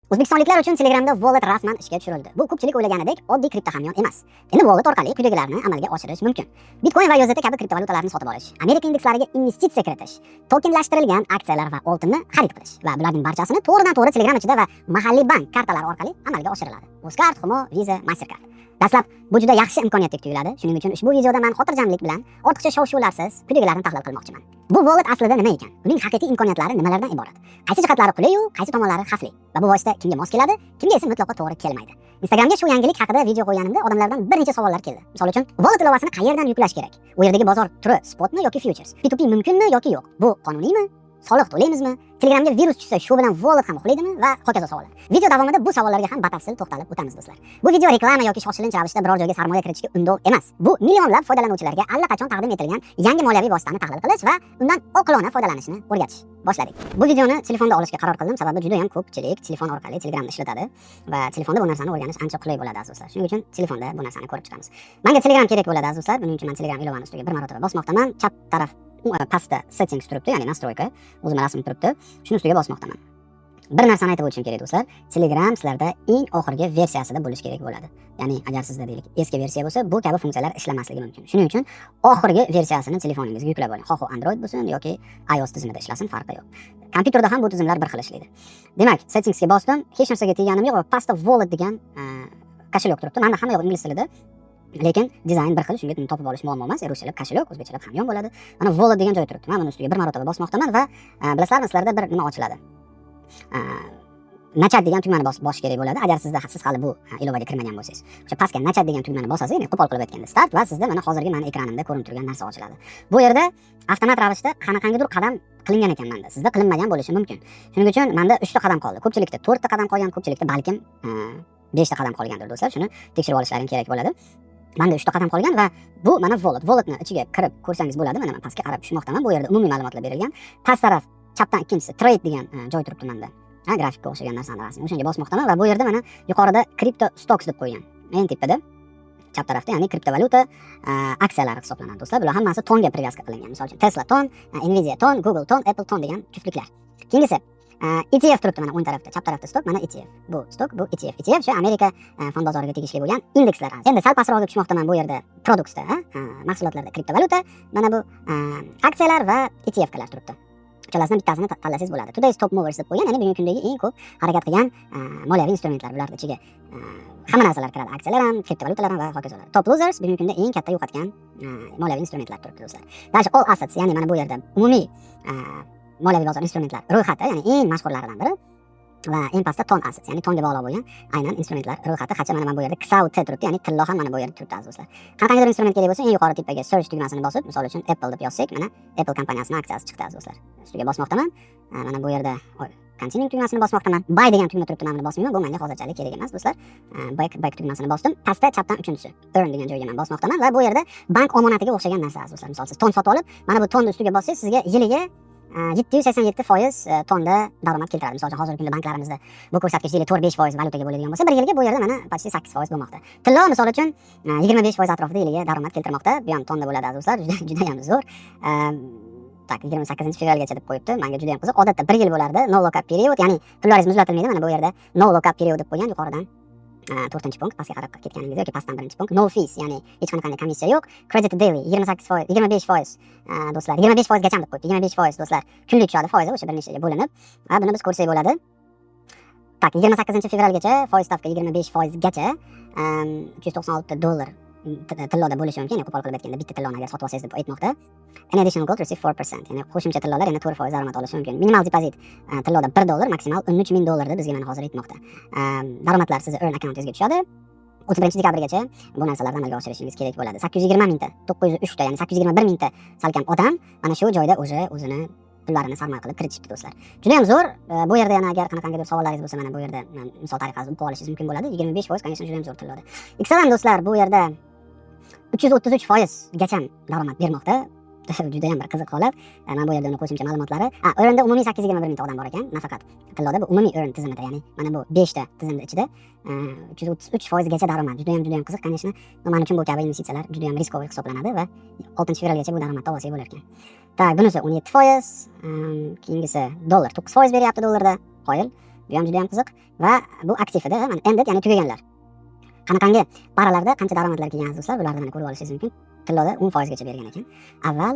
O'zbekistonliklar uchun Telegramda Wallet rasman ishga tushirildi. Bu ko'pchilik o'ylaganidek oddiy kripto hamyon emas. Endi Wallet orqali quyidagilarni amalga oshirish mumkin. Bitcoin va USDT kabi kriptovalyutalarni sotib olish, Amerika indekslariga investitsiya kiritish, tokenlashtirilgan aksiyalar va oltinni xarid qilish va bularning barchasini to'g'ridan-to'g'ri Telegram ichida va mahalliy bank kartalari orqali amalga oshiriladi. Uzcard, Humo, Visa, Mastercard. Dastlab bu juda yaxshi imkoniyatdek tuyuladi. Shuning uchun ushbu videoda men xotirjamlik bilan ortiqcha shov-shuvlarsiz quyidagilarni tahlil qilmoqchiman. Bu wallet aslida nima ekan? Uning haqiqiy imkoniyatlari nimalardan iborat? Qaysi jihatlari qulay-yu, qaysi tomonlari xavfli? Va bu vosita kimga mos keladi, kimga esa mutlaqo to'g'ri kelmaydi? Instagramga shu yangilik haqida video qo'yganimda odamlardan bir necha savollar keldi. Misol uchun, wallet ilovasini qayerdan yuklash kerak? U yerdagi bozor turi spotmi yoki futures? P2P mumkinmi yoki yo'q? Bu qonuniymi? Soliq to'laymizmi? Telegramga virus tushsa shu bilan wallet ham uxlaydimi va hokazo savollar. Video davomida bu savollarga ham batafsil to'xtalib o'tamiz do'stlar. Bu video reklama yoki shoshilinch ravishda biror joyga sarmoya kiritishga undov emas. Bu millionlab foydalanuvchilarga allaqachon taqdim etilgan yangi moliyaviy vositani tahlil qilish va undan oqilona foydalanishni o'rgatish. Boshladik. Bu videoni telefonda olishga qaror qildim, sababi juda ham ko'pchilik telefon orqali Telegramni ishlatadi va telefonda bu narsani o'rganish ancha qulay bo'ladi azizlar. Shuning uchun telefonda bu narsani ko'rib chiqamiz. Menga Telegram kerak bo'ladi azizlar. Buning uchun men Telegram ilovani ustiga bir marotaba bosmoqdaman. Chap taraf pastda settings turibdi, ya'ni nastroyka, o'zimning rasmim turibdi. Shuni ustiga bosmoqdaman. Bir narsani aytib o'tishim kerak do'stlar. Telegram sizlarda eng oxirgi versiyasida bo'lishi kerak bo'ladi. Ya'ni agar sizda deylik eski versiya bo'lsa, bu kabi funksiyalar ishlamasligi mumkin. Shuning uchun oxirgi versiyasini telefoningizga yuklab oling. Xoh Android bo'lsin yoki iOS tizimida ishlasin, farqi yo'q. Kompyuterda ham bu tizimlar bir xil ishlaydi. Demak, settingsga bosdim. Hech narsaga tegganim yo'q va pastda wallet degan kошелек turibdi. Menda hamma yo'q ingliz tilida. Lekin dizayn bir xil, shunga topib olish muammo emas. Ruschalab kошелек, o'zbekchalab hamyon bo'ladi. Mana wallet degan joy turibdi. Men buni ustiga bir marotaba bosmoqdaman va bilasizlarmi, sizlarda bir nima ochiladi. Nachat degan tugmani bosish kerak bo'ladi. Agar siz hali bu ilovaga kirmagan bo'lsangiz. O'sha pastga nachat degan tugmani bosasiz, ya'ni qo'pol qilib aytganda start va sizda mana hozirgi meni ekranimda ko'rinib turgan narsa ochiladi. Bu yerda avtomat ravishda qanaqangidir qadam qilingan ekan menda. Sizda qilinmagan bo'lishi mumkin. Shuning uchun menda 3 ta qadam qoldi. Ko'pchilikda 4 ta qadam qolgan, ko'pchilikda balkim 5 ta qadam qolgandir do'stlar. Shuni tekshirib olishlaring kerak bo'ladi. Menda 3 ta qadam qolgan va bu mana walletni ichiga kirib ko'rsangiz bo'ladi. Mana men pastga qarab tushmoqdaman. Bu yerda umumiy ma'lumotlar berilgan. Past taraf chapdan ikkinchisi trade degan joy turibdi menda. Grafikka o'xshagan narsani rasmi. O'shanga bosmoqdaman va bu yerda mana yuqorida crypto stocks deb qo'ygan. Men tepada chap tarafda, ya'ni kriptovalyuta aksiyalari hisoblanadi do'stlar. Bular hammasi tonga привязка qilingan. Misol uchun Tesla ton, Nvidia ton, Google ton, Apple ton degan juftliklar. Keyingisi ETF turibdi mana o'ng tarafda, chap tarafda stok, mana ETF. Bu stok, bu ETF. ETF shu Amerika fond bozoriga tegishli bo'lgan indekslar. Endi sal pastroqga tushmoqdaman bu yerda productsda, mahsulotlarda kriptovalyuta, mana bu aksiyalar va ETF kalar turibdi. Uchalasidan bittasini tanlasangiz bo'ladi. Today's top movers deb qo'ygan, ya'ni bugungi kundagi eng ko'p harakat qilgan moliyaviy instrumentlar. Bularning ichiga hamma narsalar kiradi. Aksiyalar ham, kriptovalyutalar ham va hokazolar. Top losers bugungi kunda eng katta yo'qotgan moliyaviy instrumentlar turibdi do'stlar. Dash all assets, ya'ni mana bu yerda umumiy moliyaviy bozor instrumentlar ro'yxati, ya'ni eng mashhurlaridan biri va eng pastda ton assets, ya'ni tonga bog'liq bo'lgan aynan instrumentlar ro'yxati. Qancha mana bu yerda XAUT turibdi, ya'ni tillo ham mana bu yerda turibdi azizlar. Qanaqangidir instrument kerak bo'lsa, eng yuqori tepaga search tugmasini bosib, misol uchun Apple deb yozsak, mana Apple kompaniyasining aksiyasi chiqdi azizlar. Ustiga bosmoqdaman. Mana bu yerda continue tugmasini bosmoqdaman. Buy degan tugma turibdi, men buni bosmayman. Bu menga hozirchalik kerak emas do'stlar. Back tugmasini bosdim. Pastda chapdan 3-chi earn degan joyga men bosmoqdaman va bu yerda bank omonatiga o'xshagan narsa azizlar. Misol siz ton sotib olib, mana bu tonni ustiga bossangiz, sizga yiliga 787% tonda daromad keltiradi. Misol uchun hozirgi kunda banklarimizda bu ko'rsatkich yili 4-5% valyutaga bo'ladigan bo'lsa, bir yilga bu yerda mana почти 8% bo'lmoqda. Tillo misol uchun 25% atrofida yiliga daromad keltirmoqda. Bu ham tonda bo'ladi azizlar, juda ham zo'r. Tak 28-fevralgacha deb qo'yibdi. Menga juda ham qiziq. Odatda 1 yil bo'lardi, no lockup period, ya'ni pullaringiz muzlatilmaydi. Mana bu yerda no lockup period deb qo'ygan yuqoridan. 4-punkt pastga qarab ketganingiz yoki pastdan 1-punkt no fees, ya'ni hech qanday komissiya yo'q. Credit daily 28%, 25% do'stlar, 25% gacha deb qo'yibdi. 25% do'stlar kunlik tushadi foizi o'sha bir nechtaga bo'linib. Va buni biz ko'rsak bo'ladi. Tak 28-fevralgacha foiz stavka 25% gacha $396 tilloda bo'lishi mumkin. Qo'pol qilib aytganda bitta tilloni agar sotib olsangiz deb aytmoqda. An additional gold receive 4%, ya'ni qo'shimcha tillolar yana 4% daromad olishi mumkin. Minimal depozit tilloda $1, maksimal $13,000 deb bizga mana hozir aytmoqda. Daromadlar sizni earn accountingizga tushadi. 31-dekabrgacha bu narsalarni amalga oshirishingiz kerak bo'ladi. 820 mingta, 903 ta, ya'ni 821 mingta salkam odam mana shu joyda o'zini pullarini sarmoya qilib kiritishdi do'stlar. Juda ham zo'r. Bu yerda yana agar qanaqangidir savollaringiz bo'lsa, mana bu yerda misol tariqasida o'qib olishingiz mumkin bo'ladi. 25% конечно juda ham zo'r tilloda. XLM do'stlar bu yerda 333% gacha daromad bermoqda. Juda ham bir qiziq holat. Mana bu yerda uni qo'shimcha ma'lumotlari. Earnda umumiy 821 mingta odam bor ekan, nafaqat tilloda. Bu umumiy earn tizimida, ya'ni mana bu 5 ta tizimda ichida 333% gacha daromad. Juda ham qiziq, конечно. Men uchun bu kabi investitsiyalar juda ham riskli hisoblanadi va 6-fevralgacha bu daromadni olsa bo'lar ekan. Tak, bunisi 17%, keyingisi dollar 9% beryapti dollarda. Qoyil. Bu ham juda ham qiziq va bu aktiv edi. Mana ended, ya'ni tugaganlar. Qanaqangi paralarda qancha daromadlar kelgan do'stlar, bularni mana ko'rib olishingiz mumkin. Tilloda 10% gacha bergan ekan. Avval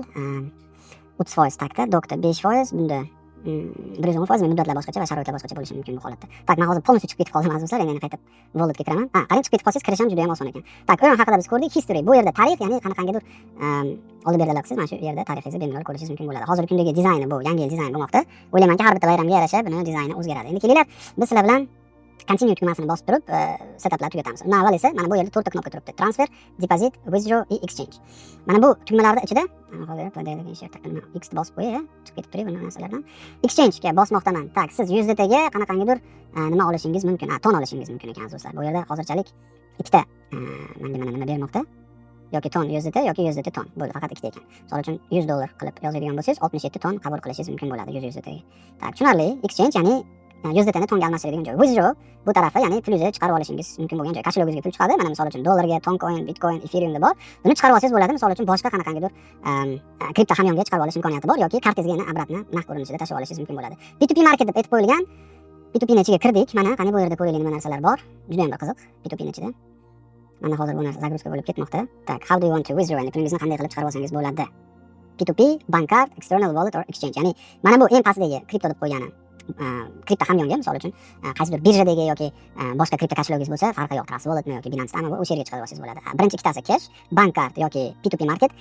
30% takda, doktor 5%, bunda 110% muddatlar boshqacha va sharoitlar boshqacha bo'lishi mumkin bu holatda. Tak, men hozir polностью chiqib ketib qoldim azizlar, endi qaytib Walletga kiraman. Qarang, chiqib ketib qolsangiz kirish ham juda ham oson ekan. Tak, o'yin haqida biz ko'rdik, history. Bu yerda tarix, ya'ni qanaqangidir olib berdilar qilsangiz, mana shu yerda tarifingizni bemalol ko'rishingiz mumkin bo'ladi. Hozirgi kundagi dizayni bu, yangi yil dizayni bo'lmoqda. O'ylaymanki, har bitta bayramga yarasha buni dizayni o'zgaradi. Endi kelinglar, biz sizlar bilan continue tugmasini bosib turib, setuplarni tugatamiz. Undan avval esa mana bu yerda 4 ta knopka turibdi. Transfer, deposit, withdraw va exchange. Mana bu tugmalarning ichida hozir X bosib qo'yay, chiqib ketib turing bu narsalardan. Exchange ga bosmoqdaman. Tak, siz USDT ga qanaqangidir nima olishingiz mumkin, ton olishingiz mumkin ekan do'stlar. Bu yerda hozirchalik ikkita menga mana nima bermoqda. Yoki ton USDT yoki USDT ton. Bo'ldi, faqat ikkita ekan. Misol uchun $100 qilib yozadigan bo'lsangiz, 67 ton qabul qilishingiz mumkin bo'ladi 100 USDT ga. Tak, tushunarli. Exchange ya'ni USDT ni tonga almashtiradigan joy. Withdraw bu tarafi, ya'ni pulingizni chiqarib olishingiz mumkin bo'lgan joy. Kashligingizga pul chiqadi. Mana misol uchun dollarga, Toncoin, Bitcoin, Ethereum bor. Buni chiqarib olsangiz bo'ladi. Misol uchun boshqa qanaqangidir kripto hamyonga chiqarib olish imkoniyati bor yoki kartangizga yana obratni naqd ko'rinishida tashlab olishingiz mumkin bo'ladi. P2P market deb aytib qo'yilgan. P2P ni ichiga kirdik. Mana qani bu yerda ko'ringlar nima narsalar bor. Juda ham qiziq P2P ni ichida. Mana hozir bu narsa загрузка bo'lib ketmoqda. Tak, how do you want to withdraw? Ya'ni pulingizni qanday qilib chiqarib olsangiz bo'ladi. P2P, bank card, external wallet or exchange. Ya'ni mana bu eng pastdagi kripto deb qo'ygani kripto hamyonga, misol uchun qaysidir birjadagi yoki boshqa kripto kashlogingiz bo'lsa, farqi yo'q. Trust Walletmi yoki Binance mi, o'sha yerga chiqarib olsangiz bo'ladi. Birinchi ikkitasi cash, bank card yoki P2P market.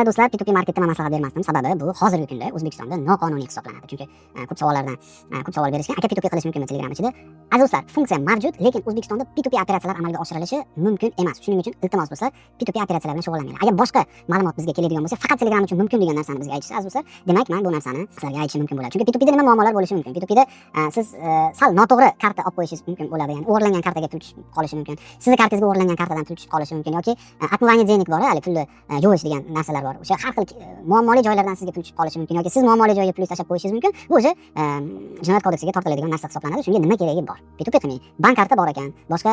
Do'stlar, P2P marketda men maslahat bermasdim. Sababi bu hozirgi kunda O'zbekistonda noqonuniy hisoblanadi. Chunki ko'p savollardan ko'p savol berishgan. Aka, P2P qilish mumkinmi Telegram ichida? Aziz do'stlar, funksiya mavjud, lekin O'zbekistonda P2P operatsiyalar amalga oshirilishi mumkin emas. Shuning uchun iltimos do'stlar, P2P operatsiyalar bilan shug'ullanmanglar. Agar boshqa ma'lumot bizga keladigan bo'lsa, faqat Telegram uchun mumkin degan narsani bizga aytishsa, aziz do'stlar, demak men bu narsani sizlarga aytishim mumkin bo'ladi. Chunki P2Pda nima muammolar bo'lishi mumkin? P2Pda siz sal noto'g'ri karta olib qo'yishingiz mumkin bo'ladi. Ya'ni o'g'irlangan kartaga pul tushib qolishi mumkin. Sizni kartangizga o'g'irlangan kartadan pul tushib qolishi mumkin yoki отмывание денег bor, hali pulni yo'yish degan narsalar bor. O'sha har xil muammoli joylardan sizga pul tushib qolishi mumkin yoki siz muammoli joyga pul tashlab qo'yishingiz mumkin. Bu o'zi jinoyat kodeksiga tortiladigan narsa hisoblanadi. Shunga nima keragi bor? P2P qilmang. Bank karta bor ekan, boshqa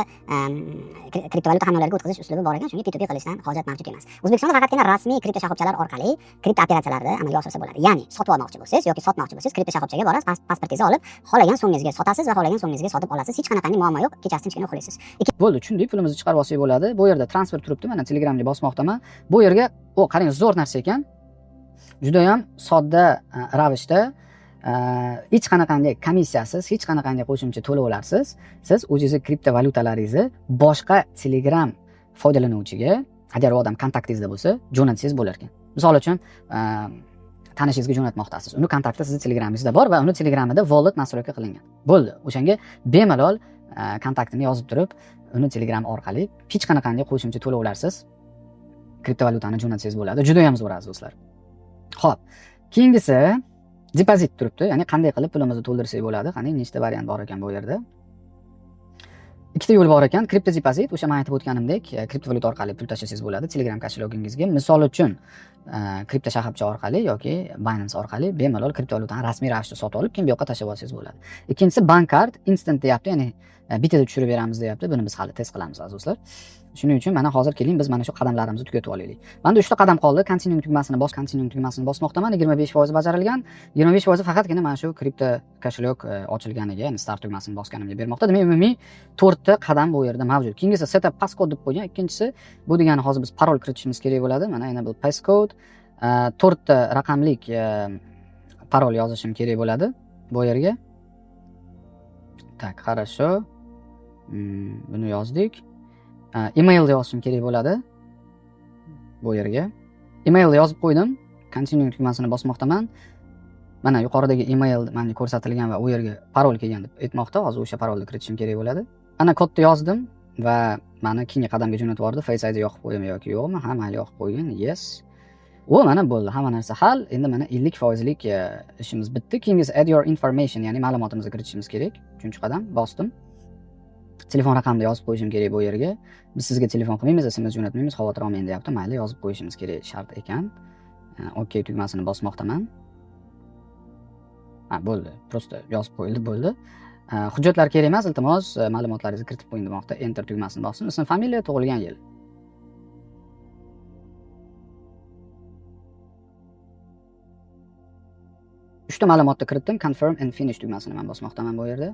kriptovalyuta hamyonlarga o'tkazish uslubi bor ekan. Shunga P2P qilishdan hojat mavjud emas. O'zbekistonda faqatgina rasmiy kripto shoxobchalar orqali kripto operatsiyalarni amalga oshirsa bo'ladi. Ya'ni sotib olmoqchi bo'lsangiz yoki sotmoqchi bo'lsangiz, kripto shoxobchaga borasiz, pasportingizni olib, xohlagan so'mingizga sotasiz va xohlagan so'mingizga sotib olasiz. Hech qanaqangi muammo yo'q. Kechasi tinchgina uxlaysiz. Bo'ldi, tushundik. Pulimizni chiqarib olsak bo'ladi. Bu yerda transfer turibdi. Mana Telegramga bosmoqdaman. Bu yerga qarang, zo'r narsa ekan. Juda ham sodda ravishda hech qanaqangi komissiyasiz, hech qanaqangi qo'shimcha to'lovlarsiz siz o'zingizning kriptovalyutalaringizni boshqa Telegram foydalanuvchiga, agar u odam kontaktingizda bo'lsa, jo'natsangiz bo'lar ekan. Misol uchun tanishingizga jo'natmoqdasiz. Uni kontakti sizning Telegramingizda bor va uni Telegramida wallet nastroyka qilingan. Bo'ldi. O'shanga bemalol kontaktini yozib turib, uni Telegram orqali hech qanaqangi qo'shimcha to'lovlarsiz kriptovalyutani jo'natsangiz bo'ladi. Juda ham zo'r aziz do'stlar. Xo'p, keyingisi depozit turibdi. Ya'ni qanday qilib pulimizni to'ldirsak bo'ladi? Qani nechta variant bor ekan bu yerda? Ikkita yo'l bor ekan. Kripto depozit, o'sha men aytib o'tganimdek, kriptovalyuta orqali pul tashlasangiz bo'ladi Telegram kashlogingizga. Misol uchun, kripto shoxobcha orqali yoki Binance orqali bemalol kriptovalyutani rasmiy ravishda sotib olib, keyin bu yoqqa tashlab olsangiz bo'ladi. Ikkinchisi bank card, instant deyapti, ya'ni bitada tushirib beramiz deyapti. Buni biz hali test qilamiz aziz do'stlar. Shuning uchun mana hozir keling biz mana shu qadamlarimizni tugatib olaylik. Menda 3 ta qadam qoldi. Continue tugmasini bosmoqdaman. 25% bajarilgan. 25% faqatgina mana shu kripto koshlok ochilganiga, ya'ni start tugmasini bosganimga bermoqda. Demak, umumiy 4 ta qadam bu yerda mavjud. Keyingisi setup passcode deb qo'ygan. Ikkinchisi bu degani hozir biz parol kiritishimiz kerak bo'ladi. Mana yana bu passcode 4 ta raqamlik parol yozishim kerak bo'ladi bu yerga. Tak, хорошо. Buni yozdik. Email yozishim kerak bo'ladi bu yerga. Email yozib qo'ydim. Continue tugmasini bosmoqdaman. Mana yuqoridagi email menga ko'rsatilgan va u yerga parol kelgan deb aytmoqda. Hozir o'sha parolni kiritishim kerak bo'ladi. Ana kodni yozdim va meni keyingi qadamga jo'natib yubordi. Face ID yoqib qo'yaymi yoki yo'qmi? Ha, mayli yoqib qo'ygan. Yes. Mana bo'ldi. Hamma narsa hal. Endi mana 50% ishimiz bitdi. Keyingisi add your information, ya'ni ma'lumotimizni kiritishimiz kerak. 3-qadam bosdim. Telefon raqamini yozib qo'yishim kerak bu yerga. Biz sizga telefon qilmaymiz, SMS jo'natmaymiz, xavotir olmang deyapti. Mayli, yozib qo'yishimiz kerak shart ekan. OK tugmasini bosmoqdaman. Bo'ldi. Prosta yozib qo'yildi, bo'ldi. Hujjatlar kerak emas, iltimos ma'lumotlaringizni kiritib qo'ying demoqda. Enter tugmasini bosdim. Ism, familiya, tug'ilgan yil. Uchta ma'lumotni kiritdim. Confirm and finish tugmasini men bosmoqdaman bu yerda.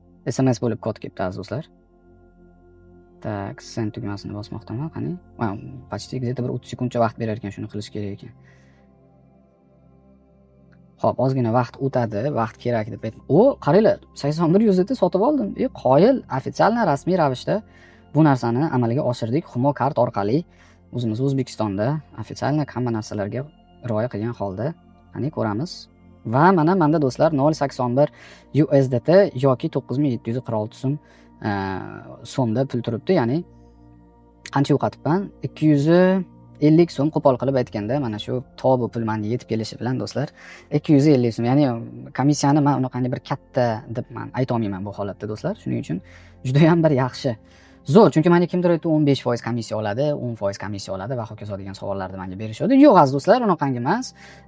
SMS bo'lib kod kelibdi aziz do'stlar. Tak, send tugmasini bosmoqdaman, qani. Почти где-то bir 30 sekundcha vaqt berar ekan, shuni qilish kerak ekan. Xo'p, ozgina vaqt o'tadi, vaqt kerak deb aytdim. Qaranglar, 81 USDT sotib oldim. Qoyil, ofitsialniy rasmiy ravishda bu narsani amalga oshirdik. Humo kart orqali o'zimiz O'zbekistonda ofitsialniy hamma narsalarga rioya qilgan holda, qani ko'ramiz. Va mana menda do'stlar 0.81 USDT yoki 9746 so'mda pul turibdi, ya'ni qancha yo'qotibman? 250 so'm qo'pol qilib aytganda, mana shu bu pul menga yetib kelishi bilan do'stlar 250 so'm, ya'ni komissiyani men unaqangi bir katta deb men ayta olmayman bu holatda do'stlar. Shuning uchun juda ham bir yaxshi. Zo'r, chunki menga kimdir aytdi 15% komissiya oladi, 10% komissiya oladi va hokazo degan savollarni menga berishadi. Yo'q aziz do'stlar, unaqangi emas.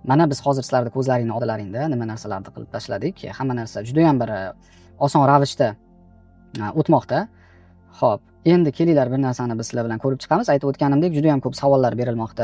Mana biz hozir sizlarni ko'zlaringni oldalaringda nima narsalarni qilib tashladik. Hamma narsa juda ham bir oson ravishda o'tmoqda. Xo'p, endi kelinglar bir narsani biz sizlar bilan ko'rib chiqamiz. Aytib o'tganimdek, juda ham ko'p savollar berilmoqda.